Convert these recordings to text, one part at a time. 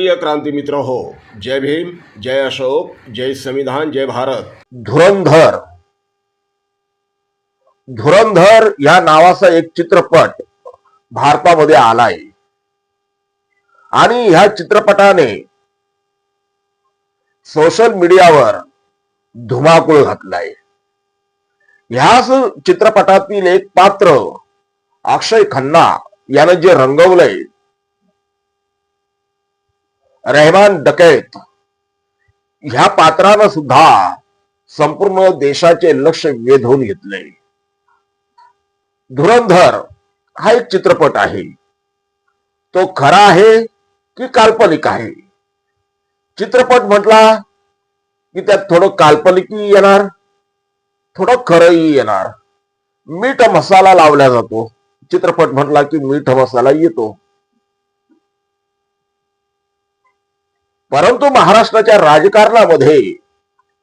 प्रिय क्रांती मित्र हो, जय भीम, जय अशोक, जय संविधान, जय भारत। धुरंधर धुरंधर या नावाचा एक चित्रपट भारतामध्ये आलाय आणि ह्या चित्रपटाने सोशल मीडियावर धुमाकूळ घातलाय। ह्याच चित्रपटातील एक पात्र अक्षय खन्ना यानं जे रंगवलंय, रहमान डकैत, ह्या पात्रानं सुद्धा संपूर्ण देशाचे लक्ष वेधून घेतले। धुरंधर हा एक चित्रपट आहे, तो खरा आहे की काल्पनिक आहे? चित्रपट म्हटला की त्यात थोडं काल्पनिकही येणार, थोडं खरंही येणार। मीठ मसाला लावला जातो, चित्रपट म्हटला की मीठ मसाला येतो। परंतु महाराष्ट्राच्या राजकारणामध्ये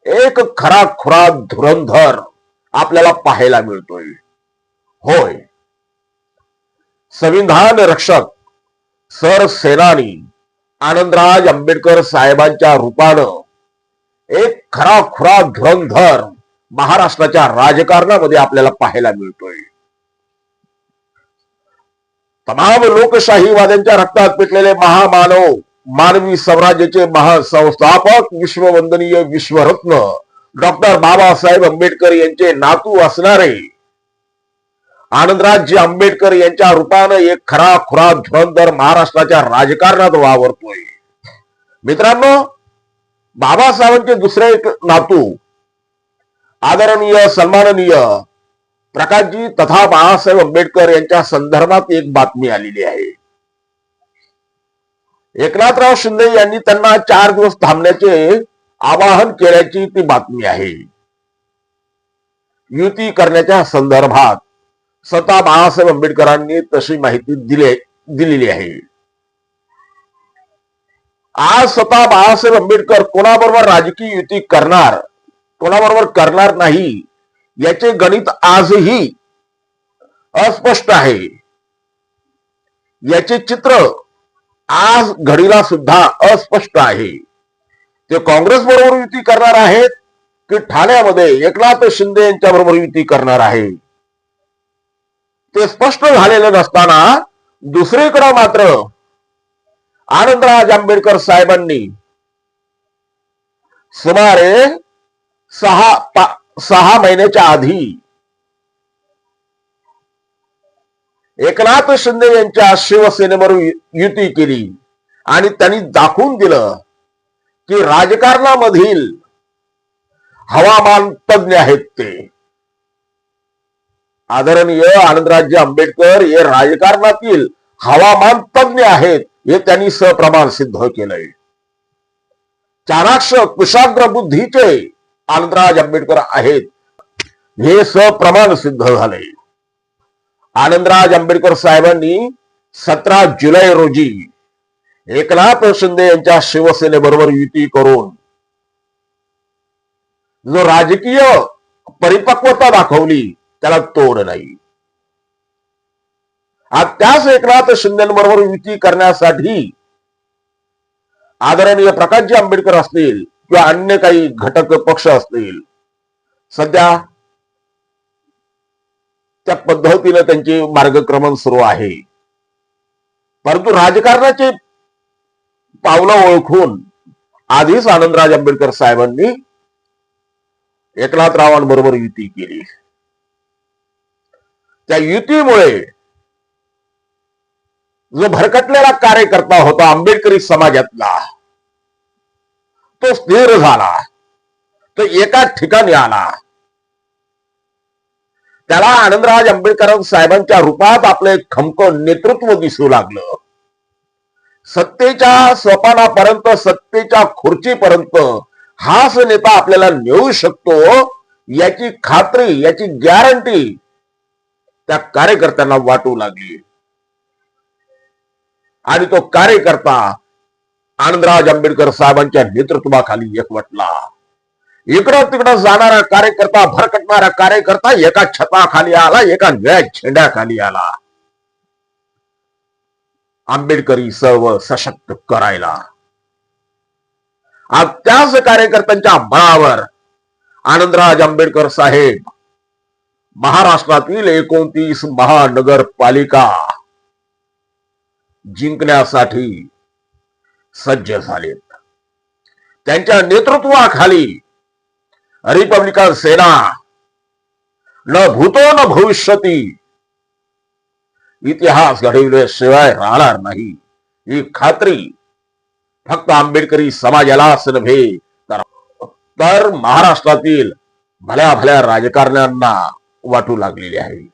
एक खरा खुरा धुरंधर आपल्याला पाहायला मिळतोय। होय, संविधान रक्षक सरसेनानी आनंदराज आंबेडकर साहेबांच्या रूपानं एक खरा खुरा धुरंधर महाराष्ट्राच्या राजकारणामध्ये आपल्याला पाहायला मिळतोय। तमाम लोकशाहीवाद्यांच्या रक्तात पेटलेले महामानव, मानवी स्वराज्याचे महासंस्थापक, विश्ववंदनीय विश्वरत्न डॉक्टर बाबासाहेब आंबेडकर यांचे नातू असणारे आनंदराज आंबेडकर यांच्या रूपानं एक खरा खुरा धुरंधर महाराष्ट्राच्या राजकारणात वावरतोय। मित्रांनो, बाबासाहेबांचे दुसरे एक नातू आदरणीय सन्माननीय प्रकाशजी तथा बाळासाहेब आंबेडकर यांच्या संदर्भात एक बातमी आलेली आहे। एकनाथराव शिंदे यांनी त्यांना 4 दिवस थांबण्याचे आवाहन केल्याची ती बातमी आहे। युती करण्याच्या संदर्भात स्वतः बाळासाहेब आंबेडकरांनी तशी माहिती दिलेली आहे। आज स्वतः बाळासाहेब आंबेडकर कोणाबरोबर राजकीय युती करणार, कोणाबरोबर करणार नाही, याचे गणित आजही अस्पष्ट आहे। याचे चित्र आज घडीला सुद्धा अस्पष्ट आहे। ते काँग्रेस बरोबर युती करणार आहेत की ठाण्यामध्ये एकनाथ शिंदे यांच्या बरोबर युती करणार आहे, ते स्पष्ट झालेलं नसताना दुसरीकडे मात्र आनंदराज आंबेडकर साहेबांनी सुमारे 6 महिन्याच्या आधी एकनाथ शिंदे यांच्या शिवसेनेबरोबर युती केली आणि त्यांनी दाखवून दिलं की राजकारणामधील हवामान तज्ञ आहेत ते। आदरणीय आनंदराज आंबेडकर हे राजकारणातील हवामान तज्ञ आहेत, हे त्यांनी सप्रमाण सिद्ध केलंय। चाणाक्ष कुशाग्र बुद्धीचे आनंदराज आंबेडकर आहेत, हे सप्रमाण सिद्ध झाले। आनंदराज आंबेडकर साहेबांनी 17 जुलै रोजी एकनाथ शिंदे यांच्या शिवसेनेबरोबर युती करून जो राजकीय परिपक्वता दाखवली, त्याला तोड नाही। आज त्याच एकनाथ शिंदेबरोबर युती करण्यासाठी आदरणीय प्रकाशजी आंबेडकर असतील किंवा अन्य काही घटक पक्ष असतील, सध्या त्या पद्धतीने त्यांची मार्गक्रमण सुरू आहे। परंतु राजकारणाचे पावलं ओळखून आधीच आनंदराज आंबेडकर साहेबांनी एकनाथरावांबरोबर युती केली। त्या युतीमुळे जो भरकटलेला कार्यकर्ता होता आंबेडकरी समाजातला, तो स्थिर झाला, तो एका ठिकाणी आला। त्याला आनंदराज आंबेडकर साहेबांच्या रूपात आपले खमकं नेतृत्व दिसू लागलं। सत्तेच्या सोपानापर्यंत, सत्तेच्या खुर्चीपर्यंत हाच नेता आपल्याला नेऊ शकतो, याची खात्री, याची गॅरंटी त्या कार्यकर्त्यांना वाटू लागली। आणि तो कार्यकर्ता आनंदराज आंबेडकर साहेबांच्या नेतृत्वाखाली एकवटला। इकडं तिकडं जाणारा कार्यकर्ता, भरकटणारा कार्यकर्ता एका छताखाली आला, एका निळ्या झेंड्याखाली आला, आंबेडकरी सर्व सशक्त करायला। आज त्याच कार्यकर्त्यांच्या बळावर आनंदराज आंबेडकर साहेब महाराष्ट्रातील 29 महानगरपालिका जिंकण्यासाठी सज्ज झालेत. त्यांच्या नेतृत्वाखाली रिपब्लिकन सेना न भूतो न भविष्यती इतिहास घडविल्याशिवाय राहणार नाही, ही खात्री फक्त आंबेडकरी समाजालाच नव्हे तर महाराष्ट्रातील भल्या भल्या राजकारण्यांना वाटू लागलेली आहे.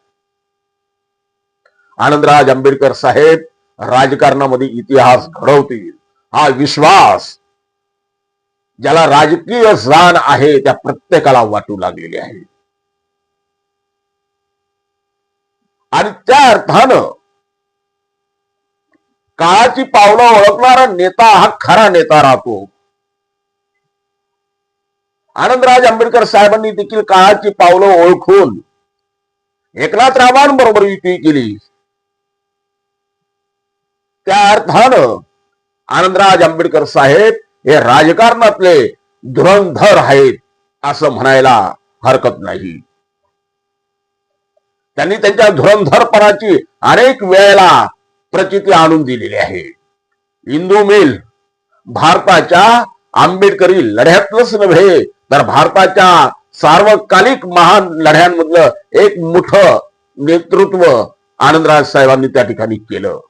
आनंदराज आंबेडकर साहेब राजकारणामध्ये इतिहास घडवतील हा विश्वास ज्याला राजकीय जाण आहे त्या प्रत्येकाला वाटू लागलेली आहे. आणि त्या अर्थानं काळाची पावलं ओळखणारा नेता हा खरा नेता राहतो. आनंदराज आंबेडकर साहेबांनी देखील काळाची पावलं ओळखून एकनाथरावांबरोबर युती केली. त्या अर्थानं आनंदराज आंबेडकर साहेब हे राजकारणातले धुरंधर आहेत असं म्हणायला हरकत नाही. त्यांनी त्यांच्या धुरंधरपणाची अनेक वेळेला प्रचिती आणून दिलेली आहे. इंदू मिल भारताच्या आंबेडकरी लढ्यातलंच नव्हे तर भारताच्या सार्वकालिक महान लढ्यांमधलं एक मोठं नेतृत्व आनंदराज साहेबांनी त्या ठिकाणी केलं.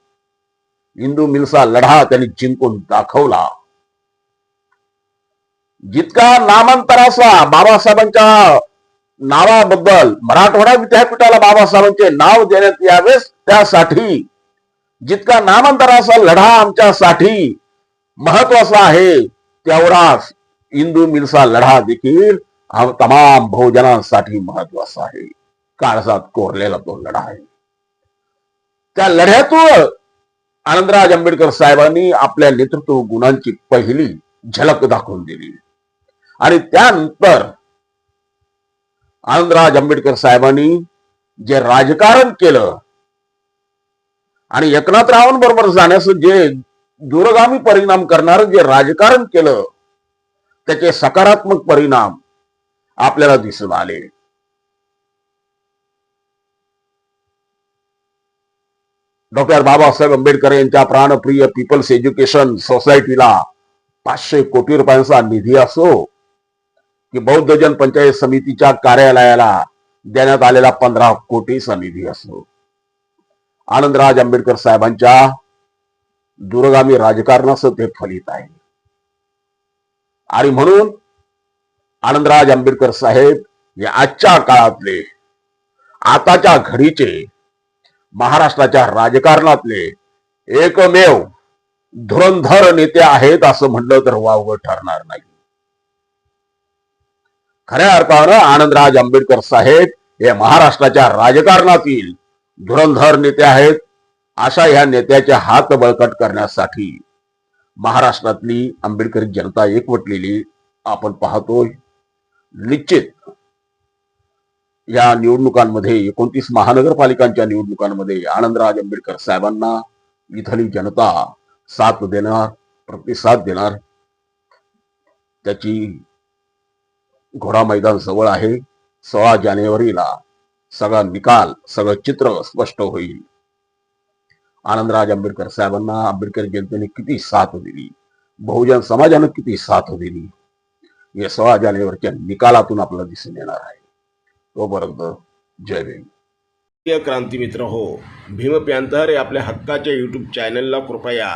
इंदू मिलचा लढा त्यांनी जिंकून दाखवला. जितका नामांतराचा बाबासाहेबांच्या नावाबद्दल मराठवाडा विद्यापीठाला बाबासाहेबांचे नाव देण्यात यावेस त्यासाठी जितका नामांतराचा लढा आमच्यासाठी महत्वाचा आहे तेवढाच इंदू मिलचा लढा देखील तमाम बहुजनांसाठी महत्वाचा आहे. काळजात कोरलेला तो लढा आहे. त्या लढ्यातून आनंदराज आंबेडकर साहेबांनी आपल्या नेतृत्व गुणांची पहिली झलक दाखवून दिली. आणि त्यानंतर आनंदराज आंबेडकर साहेबांनी जे राजकारण केलं आणि एकनाथरावांबरोबर जाण्याचं जे दूरगामी परिणाम करणारं जे राजकारण केलं त्याचे सकारात्मक परिणाम आपल्याला दिसून आले. डॉक्टर बाबासाहेब आंबेडकर यांच्या प्राणप्रिय पीपल्स एज्युकेशन सोसायटीला 500 कोटी रुपयांचा निधी असो की बौद्धजन पंचायत समितीच्या कार्यालयाला देण्यात आलेला 15 कोटीचा निधी असो, आनंदराज आंबेडकर साहेबांच्या दूरगामी राजकारणाचं ते फलित आहे. आणि म्हणून आनंदराज आंबेडकर साहेब हे आजच्या काळातले आताच्या घडीचे महाराष्ट्राच्या राजकारणातले एकमेव धुरंधर नेते आहेत असं म्हटलं तर वावगं ठरणार नाही. खऱ्या अर्थानं आनंदराज आंबेडकर साहेब हे महाराष्ट्राच्या राजकारणातील धुरंधर नेते आहेत. अशा ह्या नेत्याचे हात बळकट करण्यासाठी महाराष्ट्रातली आंबेडकरी जनता एकवटलेली आपण पाहतोय. निश्चित या निवडणुकांमध्ये 29 महानगरपालिकांच्या निवडणुकांमध्ये आनंदराज आंबेडकर साहेबांना इथली जनता साथ देणार, प्रतिसाद देणार. त्याची घोडा मैदान जवळ आहे. 16 जानेवारीला सगळा निकाल, सगळं चित्र स्पष्ट होईल. आनंदराज आंबेडकर साहेबांना आंबेडकर जनतेने किती साथ दिली, बहुजन समाजानं किती साथ दिली, हे 16 जानेवारीच्या निकालातून आपल्याला दिसून येणार आहे. तोपर्यंत जय भीम. प्रिय क्रांती मित्र हो, भीम पॅंथर हे आपल्या हक्काच्या यूट्यूब चॅनलला कृपया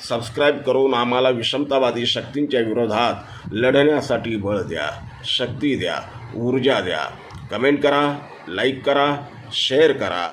सबस्क्राईब करून आम्हाला विषमतावादी शक्तींच्या विरोधात लढण्यासाठी बळ द्या, शक्ती द्या, ऊर्जा द्या. कमेंट करा, लाईक करा, शेअर करा.